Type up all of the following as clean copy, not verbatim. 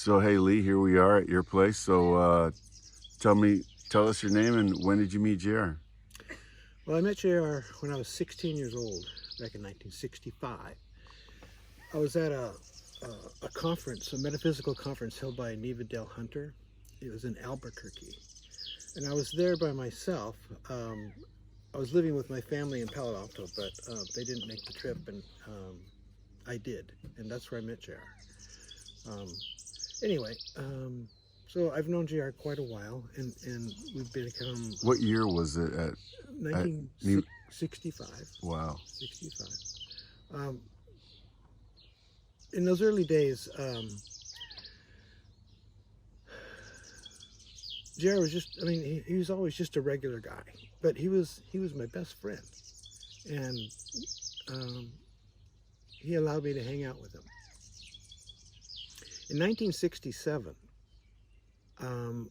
So, hey Lee, here we are at your place. So, tell us your name and when did you meet JR? Well, I met JR when I was 16 years old, back in 1965. I was at a conference, a metaphysical conference held by Neva Dale Hunter. It was in Albuquerque. And I was there by myself. I was living with my family in Palo Alto, but they didn't make the trip, and I did. And that's where I met JR. Anyway, so I've known JR quite a while, and we've become... What year was it at? 1965. Wow. 65. In those early days, JR was just, I mean, he was always just a regular guy, but he was my best friend, and he allowed me to hang out with him. In 1967, I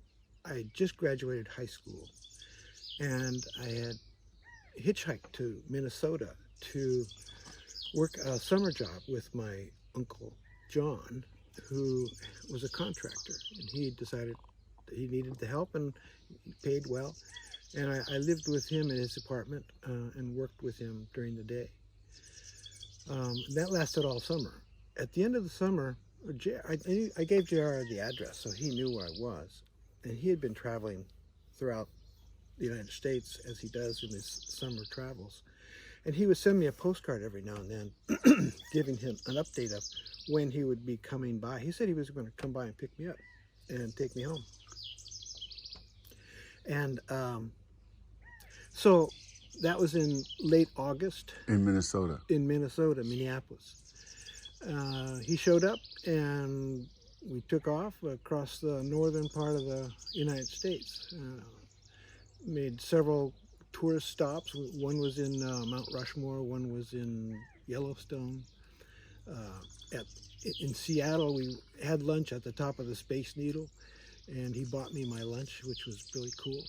had just graduated high school, and I had hitchhiked to Minnesota to work a summer job with my uncle John, who was a contractor, and he decided that he needed the help, and he paid well, and I lived with him in his apartment and worked with him during the day. That lasted all summer. At the end of the summer, I gave JR the address, so he knew where I was, and he had been traveling throughout the United States as he does in his summer travels, and he would send me a postcard every now and then giving him an update of when he would be coming by. He said he was going to come by and pick me up and take me home. And so that was in late August. In Minnesota? In Minnesota, Minneapolis. He showed up, and we took off across the northern part of the United States. Made several tourist stops. One was in Mount Rushmore, one was in Yellowstone. In Seattle, we had lunch at the top of the Space Needle, and he bought me my lunch, which was really cool.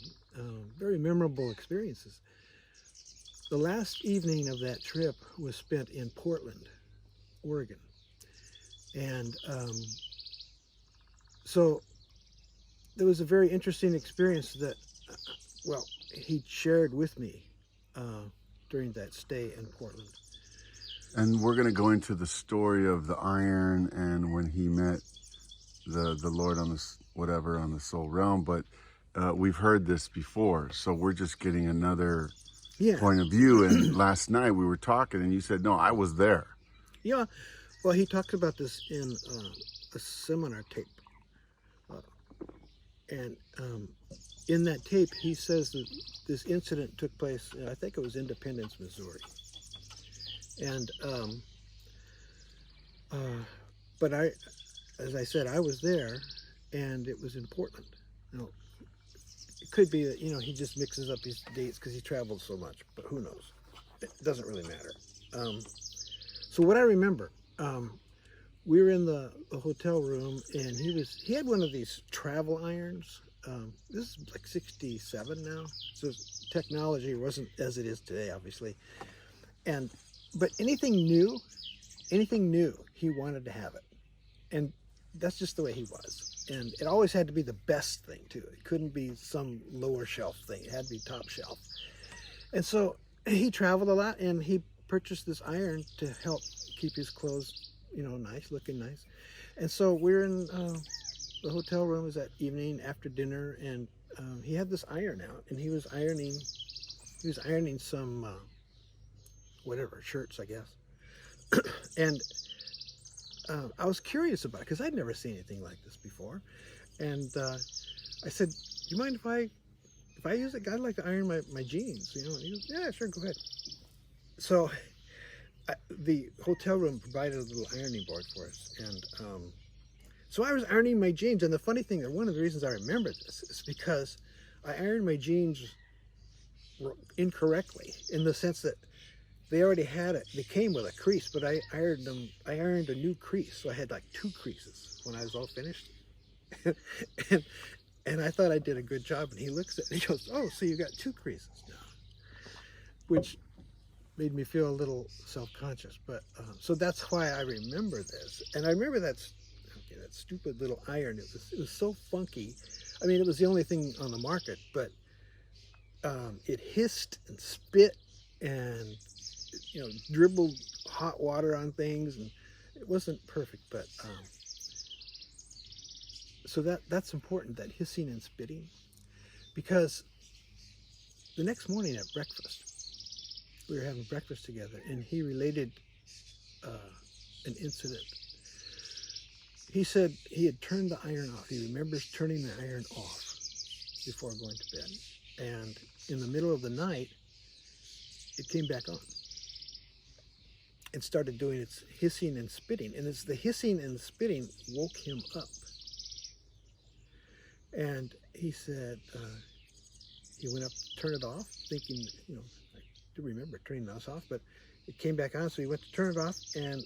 Very memorable experiences. The last evening of that trip was spent in Portland, Oregon. And so there was a very interesting experience that, well, he shared with me during that stay in Portland. And we're going to go into the story of the iron and when he met the Lord on this, whatever, on the soul realm, but we've heard this before, so we're just getting another point of view. And last night we were talking and you said, no, I was there. Yeah, well, he talks about this in a seminar tape. And in that tape, he says that this incident took place, I think it was Independence, Missouri. And, but as I said, I was there, and it was in Portland. Now, it could be that, he just mixes up his dates because he traveled so much, but who knows? It doesn't really matter. So what I remember, we were in the hotel room, and he had one of these travel irons. This is like 67 now, so technology wasn't as it is today, obviously. But anything new, he wanted to have it. And that's just the way he was. And it always had to be the best thing, too. It couldn't be some lower shelf thing. It had to be top shelf. And so he traveled a lot, and he purchased this iron to help keep his clothes, nice, looking nice. And so we're in the hotel room. It was that evening after dinner, and he had this iron out, and he was ironing some whatever, shirts, I guess. And I was curious about it because I'd never seen anything like this before. And I said, do you mind if I use it? I'd like to iron my jeans, And he goes, yeah, sure, go ahead. So the hotel room provided a little ironing board for us. And so I was ironing my jeans. And the funny thing, that one of the reasons I remember this is because I ironed my jeans incorrectly, in the sense that they already had it. They came with a crease, but I ironed a new crease. So I had like 2 creases when I was all finished. and I thought I did a good job. And he looks at it and he goes, oh, so you got 2 creases now, which made me feel a little self-conscious. But so that's why I remember this. And I remember that's that stupid little iron. It was so funky. I mean, it was the only thing on the market, but it hissed and spit and dribbled hot water on things, and it wasn't perfect, but so that's important, that hissing and spitting, because the next morning at breakfast, we were having breakfast together, and he related an incident. He said he had turned the iron off. He remembers turning the iron off before going to bed, and in the middle of the night, it came back on and started doing its hissing and spitting. And it's the hissing and spitting woke him up. And he said he went up to turn it off, thinking, I do remember turning this off, but it came back on, so he went to turn it off, and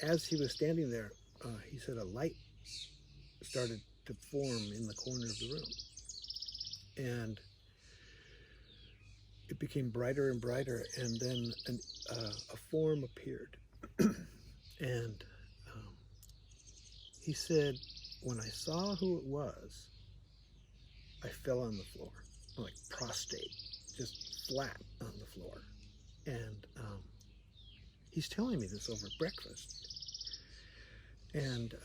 as he was standing there, he said a light started to form in the corner of the room. And it became brighter and brighter, and then a form appeared. And he said, when I saw who it was, I fell on the floor, like prostrate, just flat on the floor. And he's telling me this over breakfast. And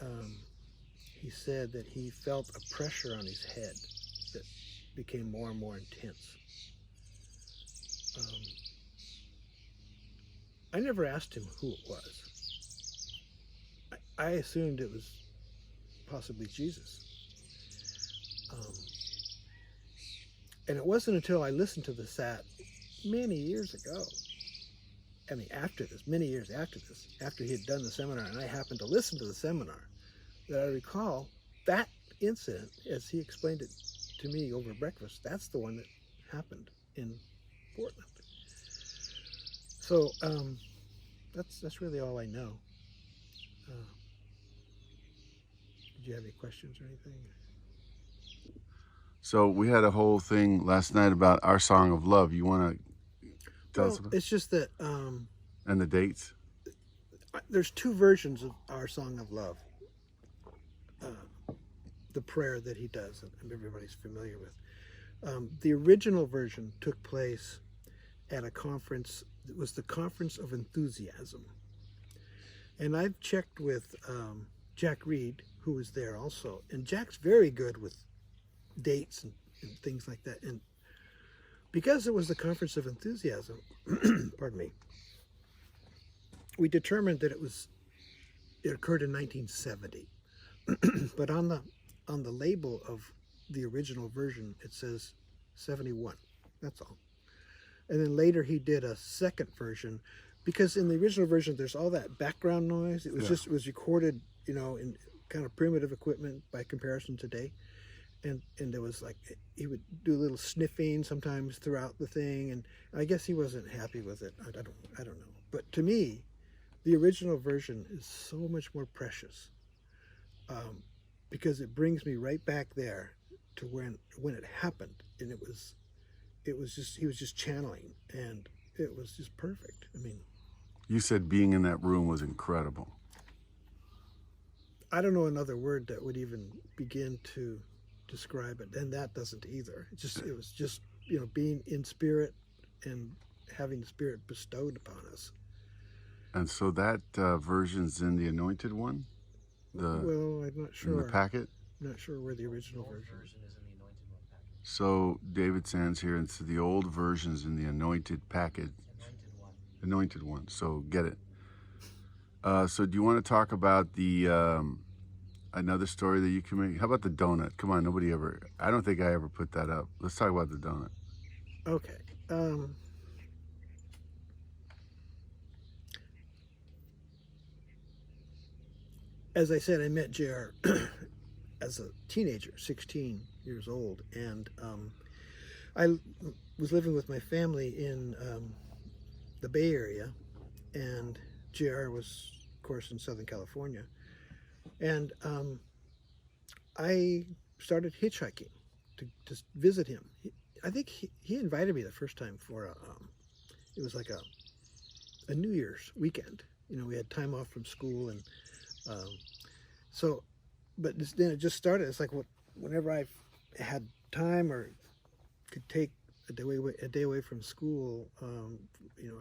he said that he felt a pressure on his head that became more and more intense. I never asked him who it was. I assumed it was possibly Jesus. And it wasn't until I listened to the SAT many years ago, I mean after this, many years after this, after he had done the seminar, and I happened to listen to the seminar, that I recall that incident, as he explained it to me over breakfast. That's the one that happened in Portland. So that's really all I know. Did you have any questions or anything? So we had a whole thing last night about our song of love. You want to tell us about it? It's just that And the dates? there's two versions of our song of love. The prayer that he does, and everybody's familiar with. The original version took place at a conference. It was the Conference of Enthusiasm. And I've checked with Jack Reed, who was there also. And Jack's very good with dates and things like that. And because it was the Conference of Enthusiasm, pardon me, we determined that it occurred in 1970. But on the label of the original version, it says 71. That's all. And then later he did a second version, because in the original version there's all that background noise. It was it was recorded, in kind of primitive equipment by comparison today. And there was like, he would do a little sniffing sometimes throughout the thing, and I guess he wasn't happy with it. I don't know. But to me, the original version is so much more precious, because it brings me right back there to when it happened, and it was just, he was just channeling, and it was just perfect. I mean, you said being in that room was incredible. I don't know another word that would even begin to describe it, and that doesn't either. It was just being in spirit and having the Spirit bestowed upon us. And so that version's in the Anointed one? Well, I'm not sure. In the packet? I'm not sure where the original version is in the Anointed One packet. So David Sands here, and so the old version's in the Anointed packet. Anointed one. So get it. So do you want to talk about the another story that you can make? How about the donut? Come on, I don't think I ever put that up. Let's talk about the donut. Okay. As I said, I met JR as a teenager, 16 years old, and I was living with my family in the Bay Area, and JR was, of course, in Southern California. And I started hitchhiking to visit him. I think he invited me the first time for it was like a New Year's weekend. We had time off from school, and so then it just started. It's like whenever I had time or could take a day away from school, I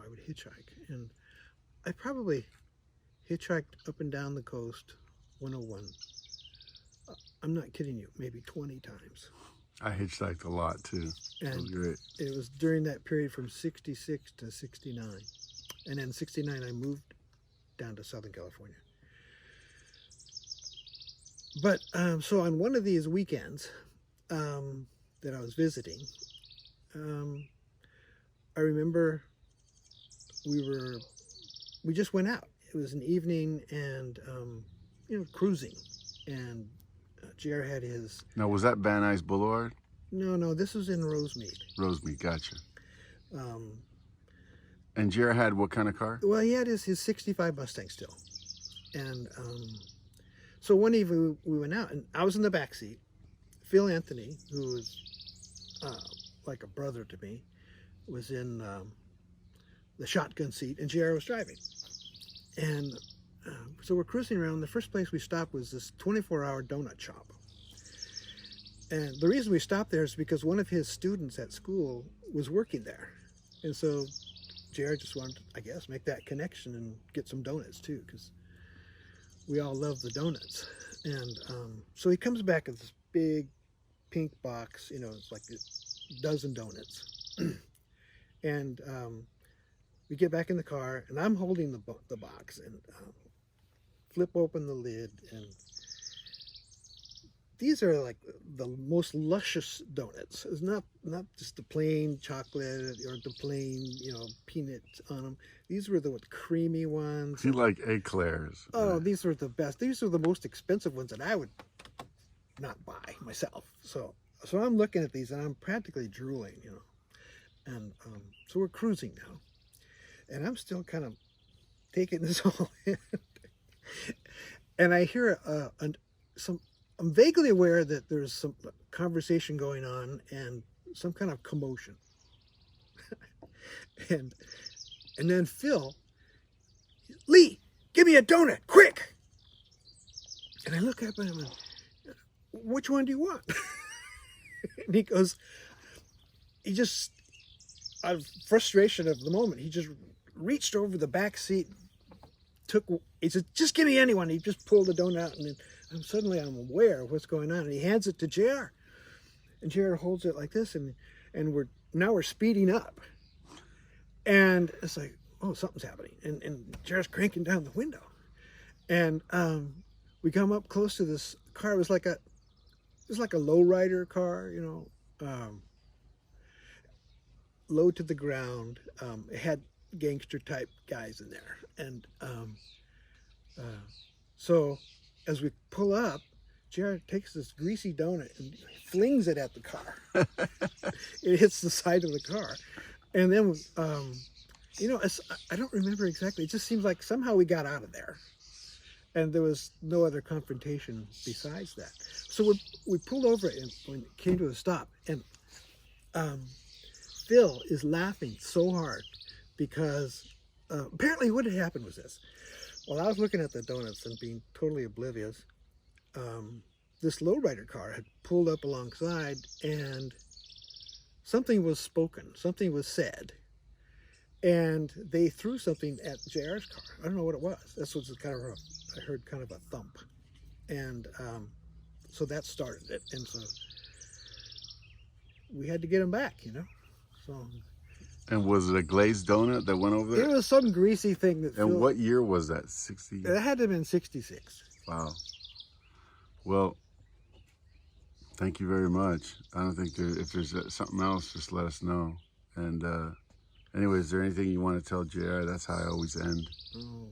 would hitchhike. And I probably hitchhiked up and down the coast, 101. I'm not kidding you, maybe 20 times. I hitchhiked a lot too. That was great. It was during that period from 66 to 69. And then 69, I moved down to Southern California. But so on one of these weekends that I was visiting, I remember we just went out. It was an evening and, cruising. And JR had his... Now, was that Van Nuys Boulevard? No, this was in Rosemead. Rosemead, gotcha. And JR had what kind of car? Well, he had his 65 Mustang still. And so one evening we went out, and I was in the back seat. Phil Anthony, who was like a brother to me, was in the shotgun seat, and JR was driving. And so we're cruising around. The first place we stopped was this 24-hour donut shop. And the reason we stopped there is because one of his students at school was working there. And so JR just wanted to, I guess, make that connection and get some donuts too, because we all love the donuts. And so he comes back with this big pink box, it's like a dozen donuts. And we get back in the car, and I'm holding the box and flip open the lid, and these are like the most luscious donuts. It's not just the plain chocolate or the plain, peanut on them. These were the creamy ones. You like eclairs. Oh, right. These were the best. These are the most expensive ones that I would not buy myself. So I'm looking at these, and I'm practically drooling, And so we're cruising now. And I'm still kind of taking this all in. And I hear I'm vaguely aware that there's some conversation going on and some kind of commotion. and then Phil, Lee, give me a donut, quick! And I look up at him and, which one do you want? And he goes, out of frustration of the moment, he just reached over the back seat, he said, just give me anyone. He just pulled the donut out, and then suddenly I'm aware of what's going on, and he hands it to JR. And JR holds it like this, and we're speeding up. And it's like, oh, something's happening. And JR's cranking down the window. And we come up close to this car. It was like a lowrider car, low to the ground. It had gangster type guys in there. And so as we pull up, JR takes this greasy donut and flings it at the car. It hits the side of the car. And then, I don't remember exactly. It just seems like somehow we got out of there. And there was no other confrontation besides that. So we pulled over and when it came to a stop. And Phil is laughing so hard because apparently what had happened was this. While I was looking at the donuts and being totally oblivious, this lowrider car had pulled up alongside, and something was spoken, something was said, and they threw something at JR's car. I don't know what it was. This was kind of I heard kind of a thump, and so that started it, and so we had to get him back, So. And was it a glazed donut that went over there? It was some greasy thing that. And what year was that? 60? It had to have been 66. Wow. Well, thank you very much. I don't think if there's something else, just let us know. And anyway, is there anything you want to tell JR? That's how I always end. Oh,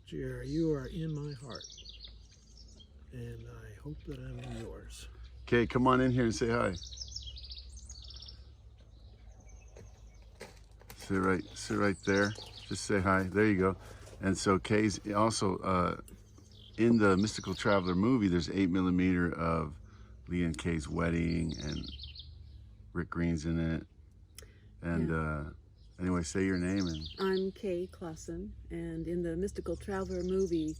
JR, you are in my heart, and I hope that I'm in yours. Okay, come on in here and say hi. Sit right there. Just say hi. There you go. And so Kay's also in the Mystical Traveler movie. There's 8mm of Lee and Kay's wedding, and Rick Green's in it. And anyway, say your name. And I'm Lee Clausen, and in the Mystical Traveler movie,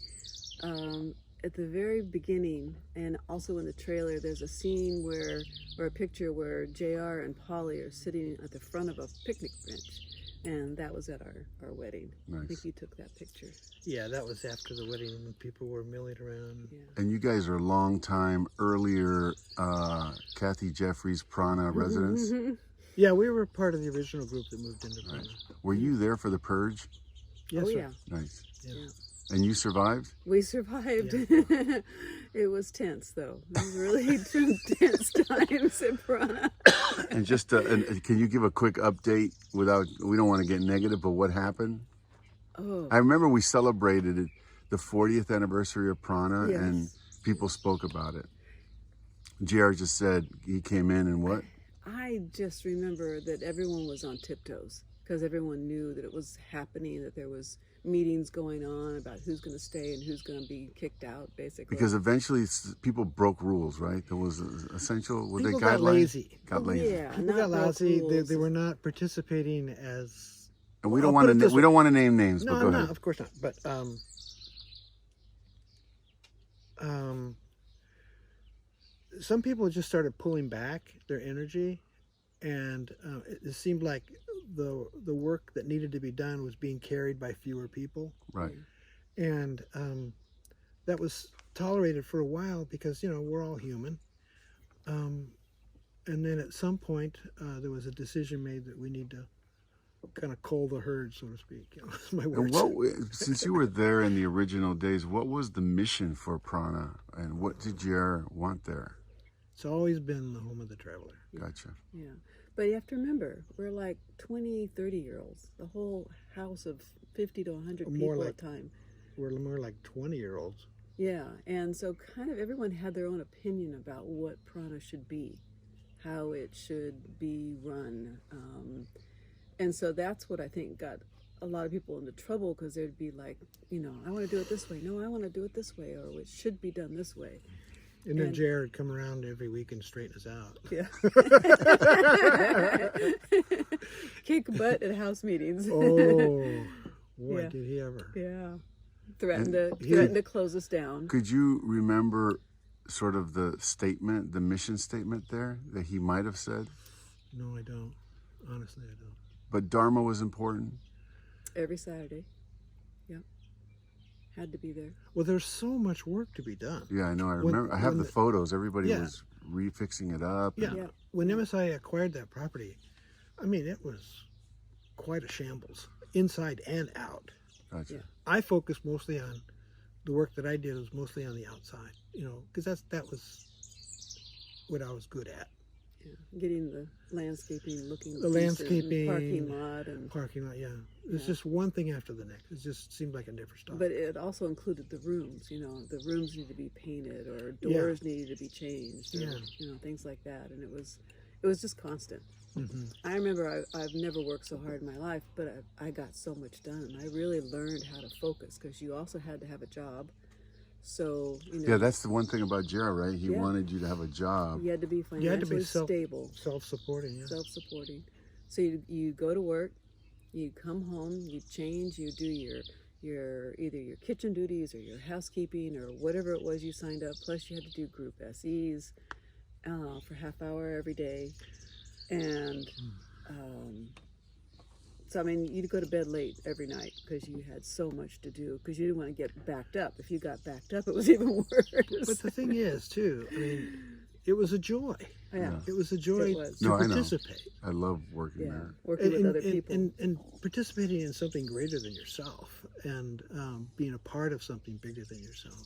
at the very beginning, and also in the trailer, there's a scene where, or a picture where JR and Polly are sitting at the front of a picnic bench. And that was at our wedding. I think Nice. you took that picture. Yeah, that was after the wedding when people were milling around. Yeah. And you guys are long time earlier Kathy Jeffries Prana residents. Yeah, we were part of the original group that moved into Prana. Nice. Were you there for the purge? Yes, Oh sir. yeah. Nice. Yeah. And you survived? We survived. It was tense though. It was really tense times at Prana. And just can you give a quick update without, we don't want to get negative, but what happened? Oh. I remember we celebrated it, the 40th anniversary of Prana, Yes. and people spoke about it. JR just said he came in and what? I just remember that everyone was on tiptoes because everyone knew that it was happening, that there was meetings going on about who's going to stay and who's going to be kicked out, basically. Because eventually people broke rules, right? There was essential, were they People guidelines? got lazy. Got lazy. Yeah, People not got broke lazy. They rules. were not participating as. And we I'll don't put it want to this we way. don't want to name names, No, but go no, ahead. of course not. But some people just started pulling back their energy, and it seemed like the work that needed to be done was being carried by fewer people, Right. and that was tolerated for a while because we're all human. And then at some point, there was a decision made that we need to kind of cull the herd, so to speak. That's my And words. since you were there in the original days, what was the mission for Prana, and what did JR want there? It's always been the home of the traveler. Gotcha. Yeah. But you have to remember, we're like 20, 30-year-olds. The whole house of 50 to 100 More people like- at a time. We're more like 20-year-olds. Yeah. And so kind of everyone had their own opinion about what Prana should be, how it should be run. And so that's what I think got a lot of people into trouble, because they'd be like, I want to do it this way. No, I want to do it this way, or it should be done this way. And then And- Jared come around every week and straighten us out. Yeah. Kick butt at house meetings. Oh, boy, Yeah. did he ever. Yeah. Threatened And to close us down. Could you remember sort of the statement, the mission statement there that he might have said? No, I don't. Honestly, I don't. But Dharma was important. Every Saturday. Yep. Had to be there. Well, there's so much work to be done. Yeah, I know. I When- remember. I have when the the- photos. Everybody Yeah. was refixing it up. Yeah. Yeah. When MSIA acquired that property, I mean, it was quite a shambles, inside and out. Gotcha. Yeah. I focused mostly on the work that I did was mostly on the outside, because that was what I was good at. Yeah. Getting the landscaping looking The decent, landscaping, parking lot, and Parking lot, yeah. It was Yeah. just one thing after the next. It just seemed like it never stopped. but it also included the rooms. The rooms needed to be painted, or doors needed to be changed, or, Yeah. things like that. And it was just constant. Mhm. I remember I've never worked so hard in my life, but I got so much done. I really learned how to focus, because you also had to have a job. So, Yeah, that's the one thing about JR, right? He Yeah. wanted you to have a job. you had to be You had to be financially stable, Self-supporting, yeah. self-supporting. So you go to work, you come home, you change, you do your either your kitchen duties or your housekeeping or whatever it was you signed up. Plus you had to do group SEs for half hour every day. And so, I mean, you'd go to bed late every night because you had so much to do, because you didn't want to get backed up. If you got backed up, it was even worse. But the thing is, too, I mean, it was a joy. Yeah. It was a joy It was. to No, I know. participate. I love working Yeah, there. working with other and, people. and participating in something greater than yourself, and being a part of something bigger than yourself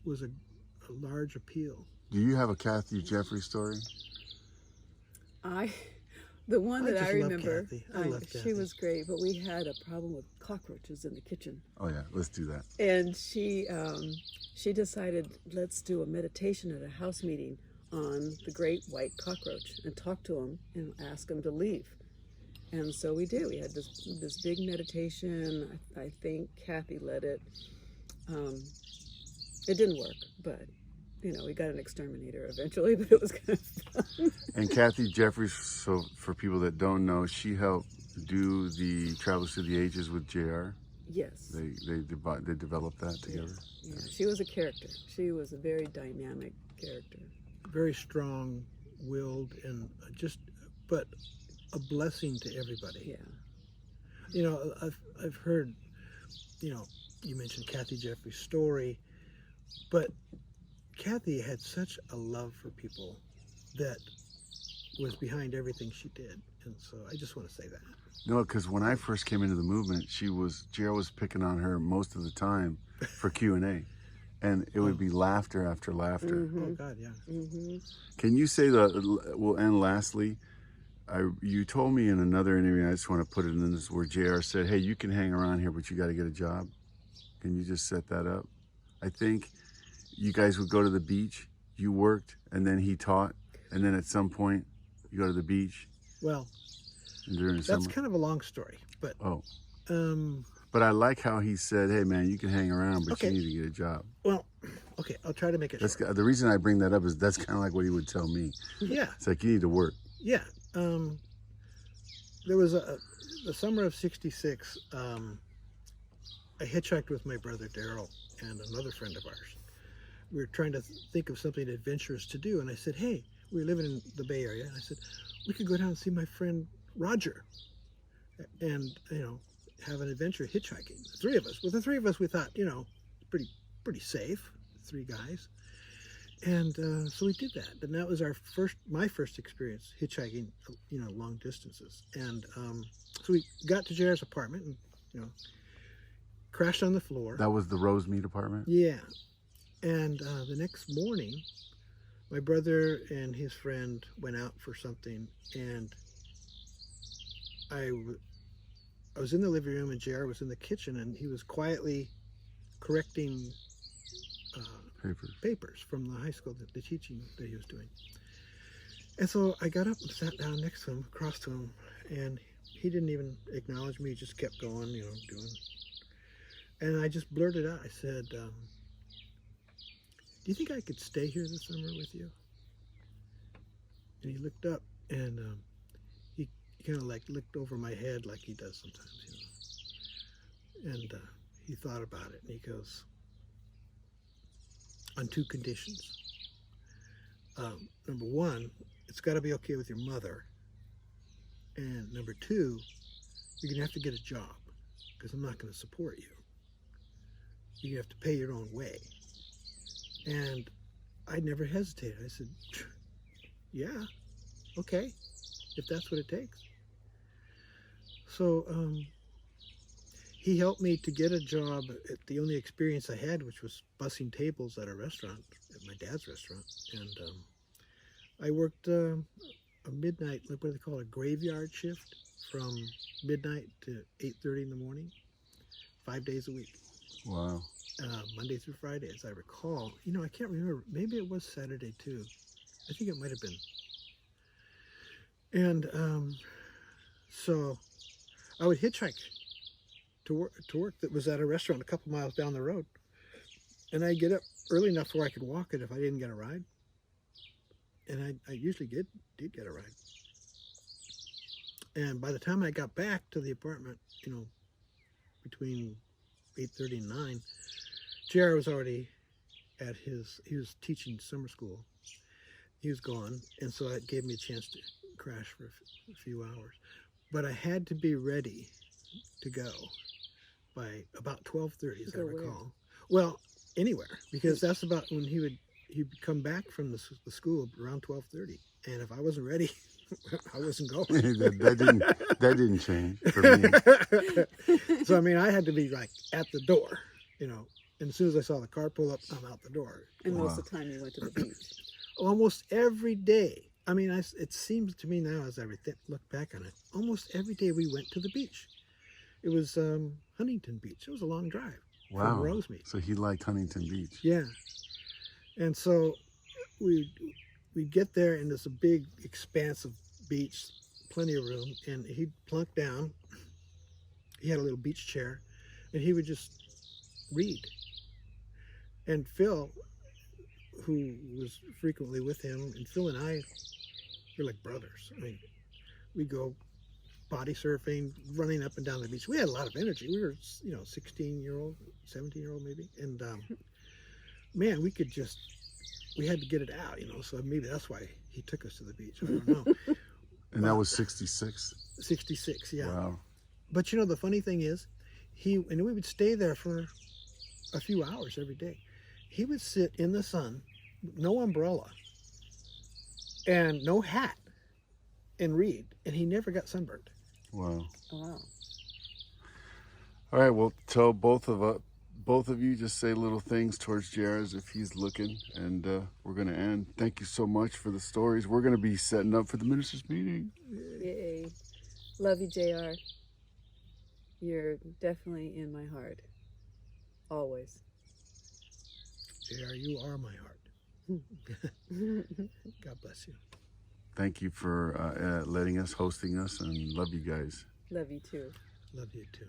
was a large appeal. Do you have a Kathy Jeffries story? The one I that I just love remember, Kathy. I love she Kathy. was great, but we had a problem with cockroaches in the kitchen. Oh yeah, let's do that. And she decided, let's do a meditation at a house meeting on the great white cockroach and talk to him and ask him to leave. And so we did. We had this big meditation. I think Kathy led it. It didn't work, but we got an exterminator eventually, but it was kind of fun. And Kathy Jeffries, so for people that don't know, she helped do the Travels Through the Ages with JR. Yes. They developed that together. Yeah. She was a character. She was a very dynamic character. Very strong-willed and but a blessing to everybody. Yeah. You know, I've heard, you know, you mentioned Kathy Jeffrey's story, but Kathy had such a love for people that was behind everything she did, and so I just want to say that. No, because when I first came into the movement, Gerald was picking on her most of the time for Q&A, and it would be laughter after laughter. Mm-hmm. Oh God, yeah. Mm-hmm. Can you say we'll end lastly? You told me in another interview, I just want to put it in this, where JR said, hey, you can hang around here, but you got to get a job. Can you just set that up? I think you guys would go to the beach, you worked, and then he taught, and then at some point you go to the beach. Well, during the that's summer. kind of a long story, but but I like how he said, hey man, you can hang around, but Okay. you need to get a job. well, okay, I'll try to make it short. The reason I bring that up is that's kind of like what he would tell me. Yeah, It's like, you need to work. yeah. There was the summer of '66. I hitchhiked with my brother Daryl and another friend of ours. We were trying to think of something adventurous to do, and I said, hey, we were living in the Bay Area, and I said, we could go down and see my friend Roger and, you know, have an adventure hitchhiking. The three of us. With the three of us, we thought, you know, pretty safe, three guys. And so we did that. And that was my first experience hitchhiking, you know, long distances. And so we got to Jared's apartment and, you know, crashed on the floor. That was the Rosemead apartment? Yeah. And the next morning, my brother and his friend went out for something, and I was in the living room, and JR was in the kitchen, and he was quietly correcting papers from the high school, the teaching that he was doing. And so I got up and sat down next to him, across to him, and he didn't even acknowledge me. He just kept going, you know, doing. And I just blurted out, I said, do you think I could stay here this summer with you? And he looked up, and he kind of like looked over my head like he does sometimes, you know. And he thought about it, and he goes, on two conditions. Number one, it's got to be okay with your mother. And number two, you're going to have to get a job, because I'm not going to support you. You have to pay your own way. And I never hesitated. I said, yeah, okay, if that's what it takes. So he helped me to get a job at the only experience I had, which was bussing tables at a restaurant, at my dad's restaurant. And I worked a midnight, what do they call it, a graveyard shift from midnight to 8:30 in the morning, 5 days a week. Wow. Monday through Friday, as I recall. You know, I can't remember. Maybe it was Saturday too. I think it might have been. And so I would hitchhike to work that was at a restaurant a couple miles down the road. And I'd get up early enough where I could walk it if I didn't get a ride. And I usually did get a ride. And by the time I got back to the apartment, you know, between 8:30 and 9, JR was already at he was teaching summer school. He was gone, and so it gave me a chance to crash for a few hours. But I had to be ready to go by about 12:30, as I recall. Well, anywhere, because that's about when he'd come back from the school around 12:30, and if I wasn't ready, I wasn't going. that didn't change for me. So I mean, I had to be like at the door, you know. And as soon as I saw the car pull up, I'm out the door. And most of the time you went to the beach. Almost every day. I mean, it seems to me now, as I look back on it, almost every day we went to the beach. It was Huntington Beach. It was a long drive from Rosemead. So he liked Huntington Beach. Yeah. And so we'd get there, and there's a big expanse of beach, plenty of room, and he'd plunk down. He had a little beach chair, and he would just read. And Phil, who was frequently with him, and Phil and I were like brothers. I mean, we go body surfing, running up and down the beach. We had a lot of energy. We were, 16-year-old, 17-year-old maybe. And man, we had to get it out, so maybe that's why he took us to the beach. I don't know. And that was 66? 66, yeah. Wow. But the funny thing is, we would stay there for a few hours every day. He would sit in the sun, no umbrella, and no hat, and read. And he never got sunburned. Wow. Wow. All right, well, tell both of you, just say little things towards Jairus if he's looking, and we're going to end. Thank you so much for the stories. We're going to be setting up for the ministers' meeting. Yay. Love you, JR. You're definitely in my heart. Always. JR, you are my heart. God bless you. Thank you for letting us, hosting us, and love you guys. Love you too. Love you too.